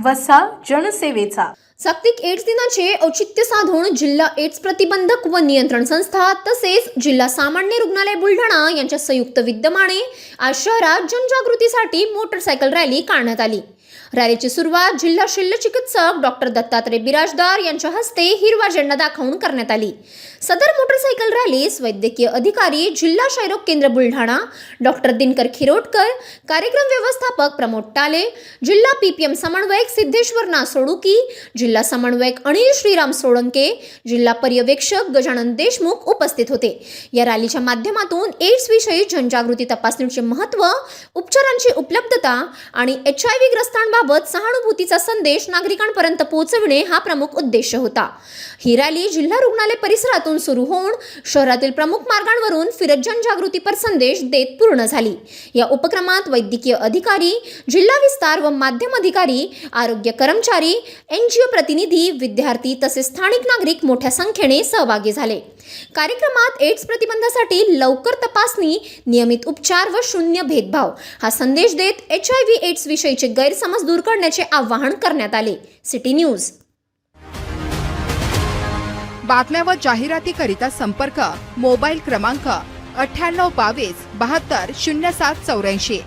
वसा जनसेवेचा। जागतिक एड्स दिनाचे औचित्य साधून जिल्हा एड्स प्रतिबंधक व नियंत्रण संस्था तसेच जिल्हा सामान्य रुग्णालय बुलढाणा यांच्या संयुक्त विद्यमाने आज शहरात जनजागृतीसाठी मोटरसायकल रॅली काढण्यात आली। रॅलीची सुरुवात जिल्हा शल्य चिकित्सक डॉक्टर दत्तात्रय बिराजदार यांच्या हस्ते हिरवा झेंडा दाखवून करण्यात आली। सदर मोटरसायकल रॅलीस वैद्यकीय अधिकारी जिल्हा क्षयरोग केंद्र बुलढाणा डॉक्टर दिनकर खिरोटकर, कार्यक्रम व्यवस्थापक प्रमोद टाले, जिल्हा पीपीएम समन्वयक सिद्धेश्वर नासोडुकी, जिल्हा समन्वयक अनिल श्रीराम सोळंके, जिल्हा पर्यवेक्षक गजानन देशमुख उपस्थित होते। या रॅलीच्या माध्यमातून एड्स विषयी जनजागृती तपासणीचे महत्त्व, उपचारांची उपलब्धता आणि HIV ग्रस्तांबाबत सहानुभूतीचा संदेश नागरिकांपर्यंत पोहोचविणे हा प्रमुख उद्देश होता। ही रॅली जिल्हा रुग्णालय परिसरातून सुरू होऊन शहरातील प्रमुख मार्गांवरून फिरत जनजागृतीपर संदेश देत पूर्ण झाली। या उपक्रमात वैद्यकीय अधिकारी, जिल्हा विस्तार व माध्यम अधिकारी, आरोग्य कर्मचारी, NGO प्रतिनिधी, विद्यार्थी तसेच स्थानिक नागरिक मोठ्या संख्येने सहभागी झाले। कार्यक्रमात एड्स प्रतिबंधासाठी लवकर तपासणी, नियमित उपचार व शून्य भेदभाव हा संदेश देत HIV एड्स विषयीचे गैरसमज दूर करण्याचे आवाहन करण्यात आले। City news. बातम्या व जाहिरातीकरिता संपर्क मोबाईल क्रमांक 9822 72 0784।